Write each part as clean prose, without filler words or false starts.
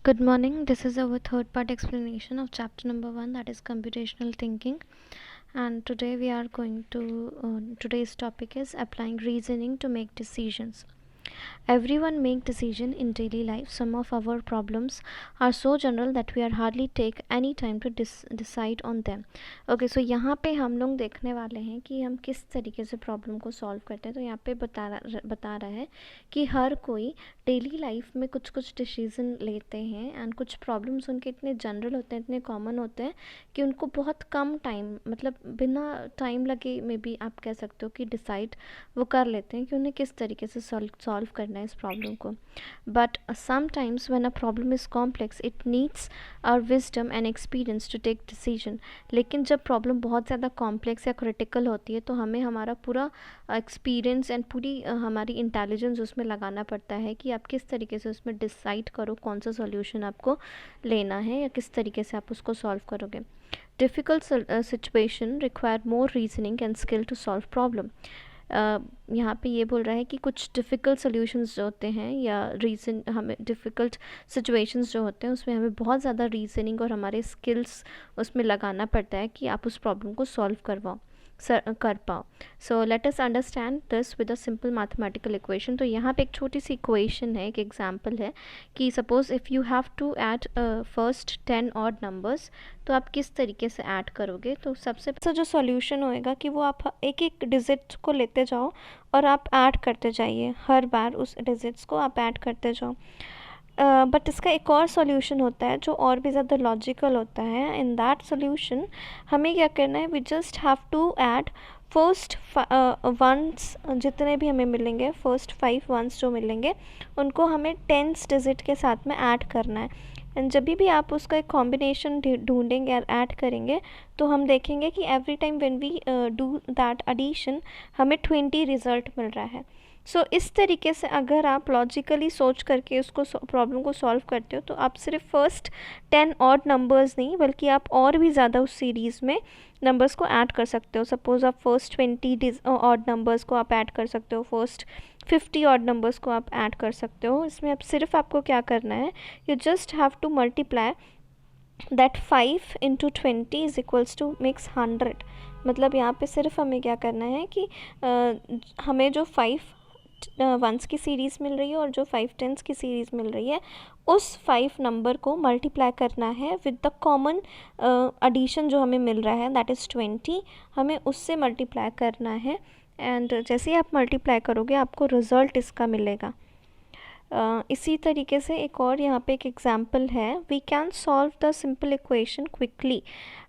Good morning. This is our third part explanation of chapter number 1, that is computational thinking. And today we are going to today's topic is applying reasoning to make decisions. Everyone make decision in daily life. Some of our problems are so general that we are hardly take any time to decide on them. Okay, so यहाँ पे हम लोग देखने वाले हैं कि हम किस तरीके से प्रॉब्लम को सॉल्व करते हैं. तो यहाँ पे बता रहा है कि हर कोई डेली लाइफ में कुछ कुछ डिसीजन लेते हैं एंड कुछ प्रॉब्लम्स उनके इतने जनरल होते हैं, इतने कॉमन होते हैं कि उनको बहुत कम टाइम, मतलब बिना टाइम लगे मे बी आप कह सकते हो कि डिसाइड वो कर लेते हैं कि उन्हें किस तरीके से सॉल्व करना है इस प्रॉब्लम को. But sometimes when a problem is complex it needs our wisdom and experience to take decision. लेकिन जब प्रॉब्लम बहुत ज़्यादा कॉम्प्लेक्स या क्रिटिकल होती है तो हमें हमारा पूरा एक्सपीरियंस एंड पूरी हमारी इंटेलिजेंस उसमें लगाना पड़ता है कि आप किस तरीके से उसमें डिसाइड करो कौन सा सॉल्यूशन आपको लेना है या किस तरीके से आप उसको सॉल्व करोगे. Difficult situation require more reasoning and skill to solve problem. यहाँ पे ये बोल रहा है कि कुछ डिफ़िकल्ट सॉल्यूशंस जो होते हैं या रीज़न हमें डिफ़िकल्ट सिचुएशंस जो होते हैं उसमें हमें बहुत ज़्यादा रीजनिंग और हमारे स्किल्स उसमें लगाना पड़ता है कि आप उस प्रॉब्लम को सॉल्व कर पाओ. So let us understand this with a simple mathematical equation. तो यहाँ पे एक छोटी सी इक्वेशन है, एक एग्जांपल है कि suppose if you have to add first 10 odd numbers, तो आप किस तरीके से ऐड करोगे. तो सबसे पहले जो सॉल्यूशन होएगा कि वो आप एक एक डिजिट को लेते जाओ और आप ऐड करते जाइए, हर बार उस डिजिट्स को आप ऐड करते जाओ. बट इसका एक और सॉल्यूशन होता है जो और भी ज़्यादा लॉजिकल होता है. इन दैट सॉल्यूशन हमें क्या करना है, we just have to add first ones जितने भी हमें मिलेंगे, फर्स्ट 5 वंस जो मिलेंगे उनको हमें 10 डिजिट के साथ में ऐड करना है. एंड जब भी आप उसका एक कॉम्बिनेशन ढूंढेंगे और ऐड करेंगे तो हम देखेंगे कि every time when we do that addition हमें 20 रिज़ल्ट मिल रहा है. सो इस तरीके से अगर आप लॉजिकली सोच करके उसको प्रॉब्लम को सॉल्व करते हो तो आप सिर्फ फर्स्ट 10 ऑड नंबर्स नहीं बल्कि आप और भी ज़्यादा उस सीरीज़ में नंबर्स को ऐड कर सकते हो. सपोज़ आप फर्स्ट 20 ऑड नंबर्स को आप ऐड कर सकते हो, फर्स्ट 50 ऑड नंबर्स को आप ऐड कर सकते हो. इसमें अब सिर्फ आपको क्या करना है, you just have to multiply that 5 into 20 is equals to makes 100. मतलब यहाँ पे सिर्फ हमें क्या करना है कि हमें जो 5 वंस की सीरीज़ मिल रही है और जो 5 टेंस की सीरीज़ मिल रही है उस 5 नंबर को मल्टीप्लाई करना है विद द कॉमन एडिशन जो हमें मिल रहा है दैट इज़ 20. हमें उससे मल्टीप्लाई करना है एंड जैसे ही आप मल्टीप्लाई करोगे आपको रिज़ल्ट इसका मिलेगा. इसी तरीके से एक और यहाँ पे एक एग्जांपल है. We can solve the simple equation quickly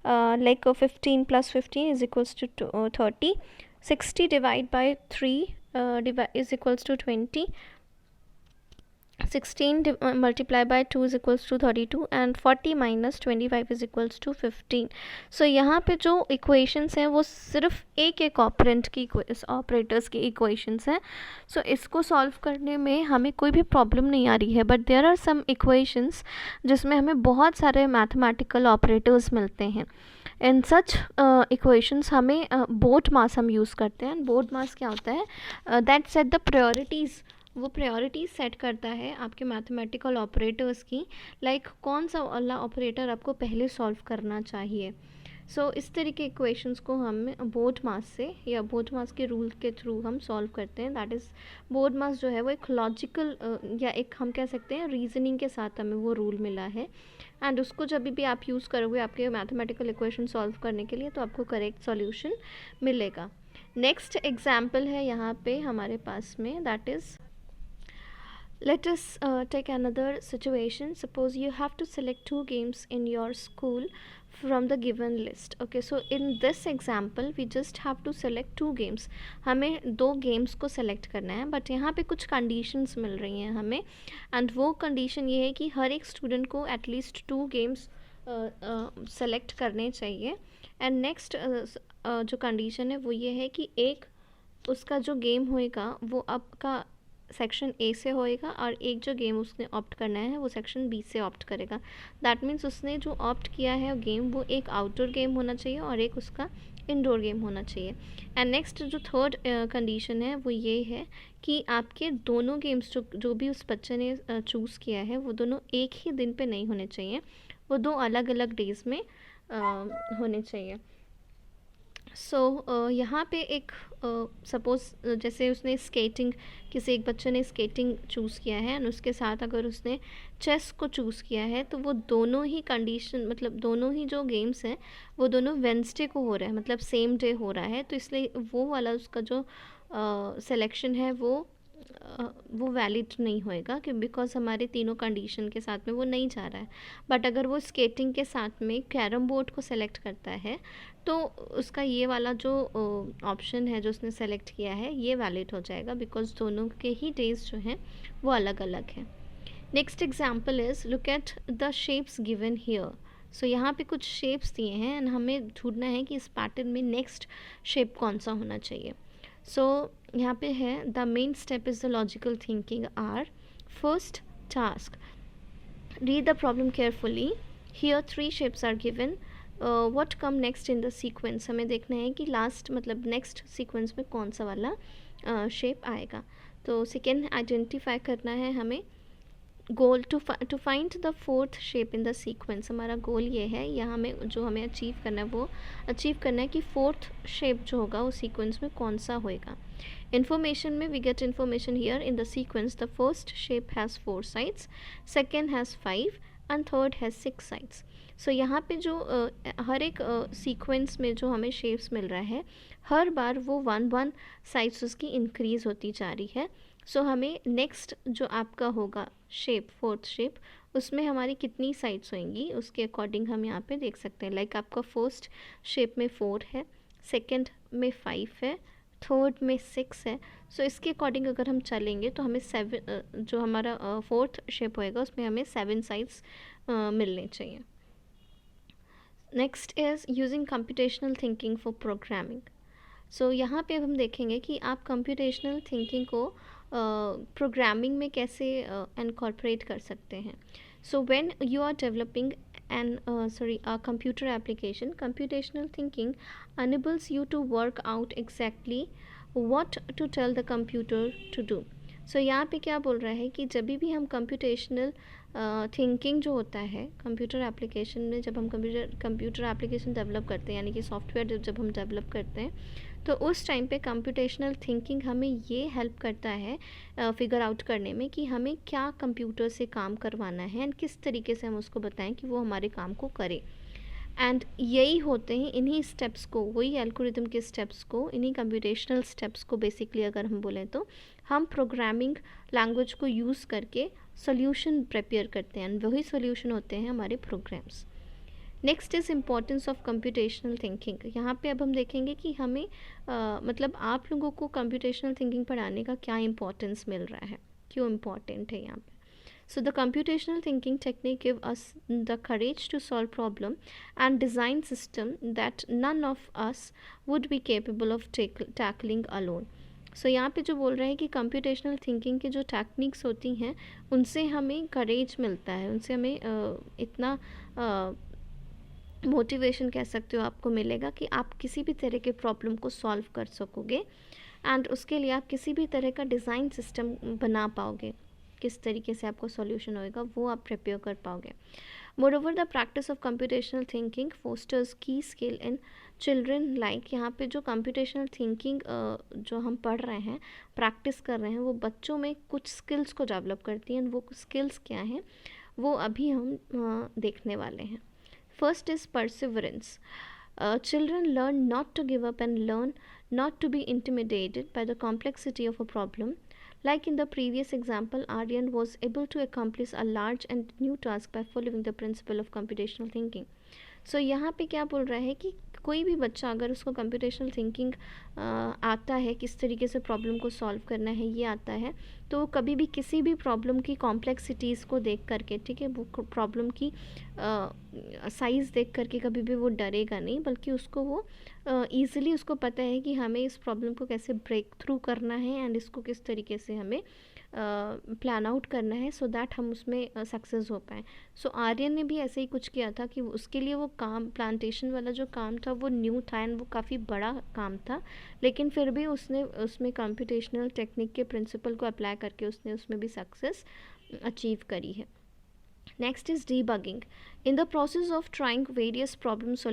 like 15 + 15 is equals to 30. 60 divide by 3 is equals to 20. 16 multiplied by 2 is equals to 32 and 40 minus 25 is equals to 15. सो यहाँ पे जो इक्वेशंस हैं वो सिर्फ एक ऑपरेंट की ऑपरेटर्स की इक्वेशंस हैं. सो इसको सॉल्व करने में हमें कोई भी प्रॉब्लम नहीं आ रही है. But there are some equations जिसमें हमें बहुत सारे मैथमेटिकल ऑपरेटर्स मिलते हैं. इन सच इक्वेशंस हमें बोर्ड मास हम यूज़ करते हैं. बोर्ड मास क्या होता है, दैट सेट द प्रायोरिटीज़. वो प्रायोरिटीज़ सेट करता है आपके मैथमेटिकल ऑपरेटर्स की, लाइक कौन सा वाला ऑपरेटर आपको पहले सॉल्व करना चाहिए. सो इस तरीके इक्वेशंस को हम बोर्ड मास से या बोर्ड मास के रूल के थ्रू हम सॉल्व करते हैं. दैट इज़ बोर्ड मास जो है वो एक लॉजिकल या एक हम कह सकते हैं रीजनिंग के साथ हमें वो रूल मिला है एंड उसको जब भी आप यूज़ करोगे आपके मैथमेटिकल इक्वेशन सॉल्व करने के लिए तो आपको करेक्ट सॉल्यूशन मिलेगा. नेक्स्ट एग्जाम्पल है यहाँ पे हमारे पास में, that is let us take another situation. Suppose you have to select 2 games in your school from the given list. Okay, so in this example we just have to select 2 games. हमें 2 games को select करना है but यहाँ पे कुछ conditions मिल रही हैं हमें एंड वो कंडीशन ये है कि हर एक स्टूडेंट को एटलीस्ट 2 गेम्स सेलेक्ट करने चाहिए. एंड नेक्स्ट जो कंडीशन है वो ये है कि एक उसका जो गेम होएगा वो आपका सेक्शन ए से होएगा और एक जो गेम उसने ऑप्ट करना है वो सेक्शन बी से ऑप्ट करेगा। दैट मीन्स उसने जो ऑप्ट किया है गेम वो एक आउटडोर गेम होना चाहिए और एक उसका इंडोर गेम होना चाहिए। एंड नेक्स्ट जो थर्ड कंडीशन है वो ये है कि आपके दोनों गेम्स जो भी उस बच्चे ने चूज़ किया है वो दोनों एक ही दिन पे नहीं होने चाहिए, वो दो अलग अलग डेज़ में होने चाहिए। सो यहाँ पे एक सपोज़ जैसे उसने स्केटिंग, किसी एक बच्चे ने स्केटिंग चूज़ किया है और उसके साथ अगर उसने चेस को चूज़ किया है तो वो दोनों ही कंडीशन, मतलब दोनों ही जो गेम्स हैं वो दोनों वेंसडे को हो रहा है, मतलब सेम डे हो रहा है, तो इसलिए वो वाला उसका जो सिलेक्शन है वो वैलिड नहीं होएगा कि बिकॉज हमारे तीनों कंडीशन के साथ में वो नहीं जा रहा है। बट अगर वो स्केटिंग के साथ में कैरम बोर्ड को सेलेक्ट करता है तो उसका ये वाला जो ऑप्शन है जो उसने सेलेक्ट किया है ये वैलिड हो जाएगा, बिकॉज दोनों के ही डेज जो हैं वो अलग अलग हैं। Next example is look at the shapes given here. So यहाँ पे कुछ शेप्स दिए हैं एंड हमें ढूंढना है कि इस पैटर्न में नेक्स्ट शेप कौन सा होना चाहिए। सो यहाँ पे है the main step is the logical thinking or first task read the problem carefully, here 3 shapes are given, what come next in the sequence. हमें देखना है कि लास्ट मतलब नेक्स्ट सीक्वेंस में कौन सा वाला शेप आएगा। तो सेकेंड आइडेंटिफाई करना है हमें goal to find the fourth shape in the sequence. हमारा गोल ये है या हमें जो हमें अचीव करना है वो अचीव करना है कि फोर्थ शेप जो होगा वो सीक्वेंस में कौन सा होएगा। इन्फॉर्मेशन में we get information here in the sequence the first shape has 4 sides, second has 5 and third has 6 sides. So यहाँ पे जो हर एक सीक्वेंस में जो हमें शेप्स मिल रहा है हर बार वो 1 साइड्स उसकी इंक्रीज़ होती जा रही है। सो हमें नेक्स्ट जो आपका होगा शेप, फोर्थ शेप, उसमें हमारी कितनी साइड्स होंगी उसके अकॉर्डिंग हम यहाँ पे देख सकते हैं। लाइक आपका फर्स्ट शेप में 4 है, सेकंड में 5 है, थर्ड में 6 है। सो इसके अकॉर्डिंग अगर हम चलेंगे तो हमें 7 जो हमारा फोर्थ शेप होएगा उसमें हमें 7 साइड्स मिलने चाहिए। Next is using computational thinking for programming. So यहाँ पे अब हम देखेंगे कि आप कंप्यूटेशनल थिंकिंग को प्रोग्रामिंग में कैसे इनकॉर्पोरेट कर सकते हैं। So when you are developing a computer application, computational thinking enables you to work out exactly what to tell the computer to do. सो यहाँ पे क्या बोल रहा है कि जब भी हम कंप्यूटेशनल थिंकिंग जो होता है कंप्यूटर एप्लीकेशन में, जब हम कंप्यूटर एप्लीकेशन डेवलप करते हैं यानी कि सॉफ्टवेयर जब हम डेवलप करते हैं तो उस टाइम पे कंप्यूटेशनल थिंकिंग हमें ये हेल्प करता है फिगर आउट करने में कि हमें क्या कंप्यूटर से काम करवाना है एंड किस तरीके से हम उसको बताएं कि वो हमारे काम को करे। एंड यही होते हैं इन्हीं स्टेप्स को, वही एल्गोरिथम के स्टेप्स को, इन्हीं कंप्यूटेशनल स्टेप्स को बेसिकली अगर हम बोलें तो हम प्रोग्रामिंग लैंग्वेज को यूज़ करके सोल्यूशन प्रिपेयर करते हैं एंड वही सोल्यूशन होते हैं हमारे programs. Next is importance of computational thinking. यहाँ पे अब हम देखेंगे कि हमें मतलब आप लोगों को कंप्यूटेशनल थिंकिंग पढ़ाने का क्या इम्पोर्टेंस मिल रहा है, क्यों इम्पॉर्टेंट है यहाँ पे। So the computational thinking technique give us the courage to solve problem and design system that none of us would be capable of tackling alone. So यहाँ पे जो बोल रहा है कि computational thinking के जो टेक्निक्स होती हैं उनसे हमें करेज मिलता है, उनसे हमें इतना मोटिवेशन कह सकते हो आपको मिलेगा कि आप किसी भी तरह के प्रॉब्लम को सॉल्व कर सकोगे एंड उसके लिए आप किसी भी तरह का डिज़ाइन सिस्टम बना पाओगे, किस तरीके से आपको सॉल्यूशन होएगा वो आप प्रिपेयर कर पाओगे। Moreover the practice of computational thinking fosters की स्किल इन चिल्ड्रन। लाइक यहाँ पे जो कंप्यूटेशनल थिंकिंग जो हम पढ़ रहे हैं, प्रैक्टिस कर रहे हैं, वो बच्चों में कुछ स्किल्स को डेवलप करती हैं। वो स्किल्स क्या हैं वो अभी हम देखने वाले हैं। First is perseverance. Children learn not to give up and learn not to be intimidated by the complexity of a problem. Like in the previous example, Aryan was able to accomplish a large and new task by following the principle of computational thinking. So यहाँ पे क्या बोल रहा है कि कोई भी बच्चा अगर उसको कंप्यूटेशनल थिंकिंग आता है, किस तरीके से प्रॉब्लम को सॉल्व करना है ये आता है, तो कभी भी किसी भी प्रॉब्लम की कॉम्प्लेक्सिटीज़ को देख करके, ठीक है, वो प्रॉब्लम की साइज़ देख करके कभी भी वो डरेगा नहीं, बल्कि उसको वो ईज़िली उसको पता है कि हमें इस प्रॉब्लम को कैसे ब्रेक थ्रू करना है एंड इसको किस तरीके से हमें प्लान आउट करना है सो दैट हम उसमें सक्सेस हो पाएँ। सो आर्यन ने भी ऐसे ही कुछ किया था कि उसके लिए वो काम प्लांटेशन वाला जो काम था वो न्यू था एंड वो काफ़ी बड़ा काम था, लेकिन फिर भी उसने उसमें कंप्यूटेशनल टेक्निक के प्रिंसिपल को अप्लाई करके उसने उसमें भी सक्सेस अचीव करी है। Next is debugging. In the process of trying various various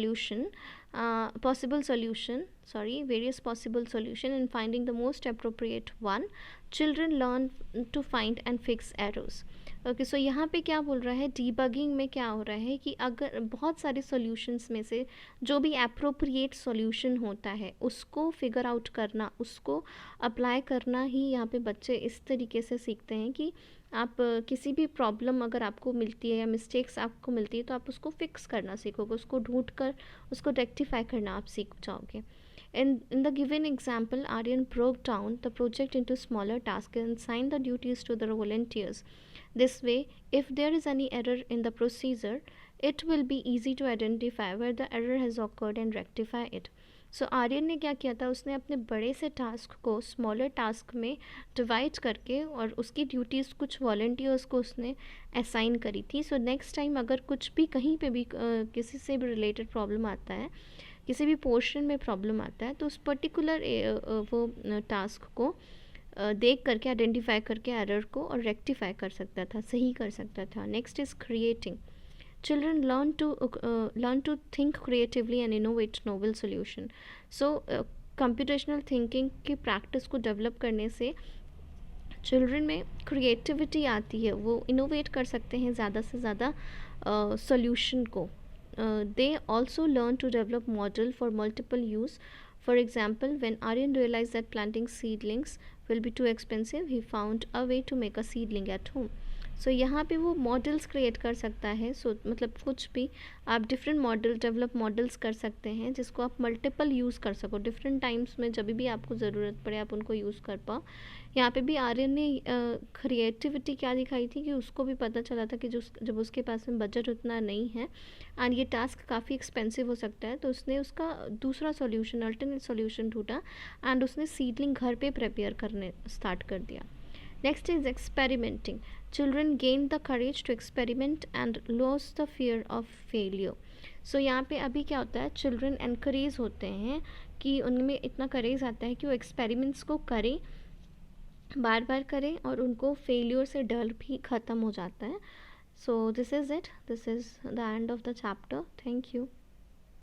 possible solution and finding the most appropriate one, children learn to find and fix errors. Okay, so यहाँ पे क्या बोल रहा है, डीबगिंग में क्या हो रहा है कि अगर बहुत सारे सॉल्यूशंस में से जो भी अप्रोप्रिएट सॉल्यूशन होता है उसको फिगर आउट करना, उसको अप्लाई करना ही यहाँ पे बच्चे इस तरीके से सीखते हैं कि आप किसी भी प्रॉब्लम अगर आपको मिलती है या मिस्टेक्स आपको मिलती है तो आप उसको फिक्स करना सीखोगे, उसको ढूंढ कर उसको रेक्टिफाई करना आप सीख जाओगे. In the given example, Aryan broke down the project into smaller tasks and assigned the duties to the volunteers. This way, if there is any error in the procedure, it will be easy to identify where the error has occurred and rectify it. सो आर्यन ने क्या किया था, उसने अपने बड़े से task को smaller task में डिवाइड करके और उसकी ड्यूटीज़ कुछ वॉल्टियर्स को उसने असाइन करी थी. सो नेक्स्ट टाइम अगर कुछ भी कहीं पे भी किसी से भी रिलेटेड प्रॉब्लम आता है, किसी भी पोर्शन में प्रॉब्लम आता है, तो उस पर्टिकुलर वो टास्क को देख करके आइडेंटिफाई करके एरर को और रेक्टिफाई कर सकता था, सही कर सकता था. Next is creating. Children learn to think creatively and innovate novel solution. So computational thinking की प्रैक्टिस को डेवलप करने से चिल्ड्रन में क्रिएटिविटी आती है, वो इनोवेट कर सकते हैं ज़्यादा से ज़्यादा सॉल्यूशन को. They also learn to develop model for multiple use. For example, when Aryan realized that planting seedlings will be too expensive, he found a way to make a seedling at home. सो यहाँ पे वो models create कर सकता है. सो मतलब कुछ भी आप डिफरेंट मॉडल डेवलप मॉडल्स कर सकते हैं जिसको आप मल्टीपल यूज़ कर सको डिफरेंट टाइम्स में, जब भी आपको ज़रूरत पड़े आप उनको यूज़ कर पाओ. यहाँ पे भी आर्यन ने क्रिएटिविटी क्या दिखाई थी कि उसको भी पता चला था कि जब उसके पास में बजट उतना नहीं है एंड ये टास्क काफ़ी एक्सपेंसिव हो सकता है, तो उसने उसका दूसरा सॉल्यूशन अल्टरनेट सॉल्यूशन ढूंढा एंड उसने सीडलिंग घर पे प्रिपेयर करने स्टार्ट कर दिया. Next is experimenting. Children gain the courage to experiment and lose the fear of failure. So यहाँ पे अभी क्या होता है, चिल्ड्रन एनकरेज होते हैं कि उनमें इतना करेज आता है कि वो एक्सपेरिमेंट्स को करें, बार बार करें और उनको फेलियर से डर भी ख़त्म हो जाता है. So this is it. This is the end of the chapter. Thank you.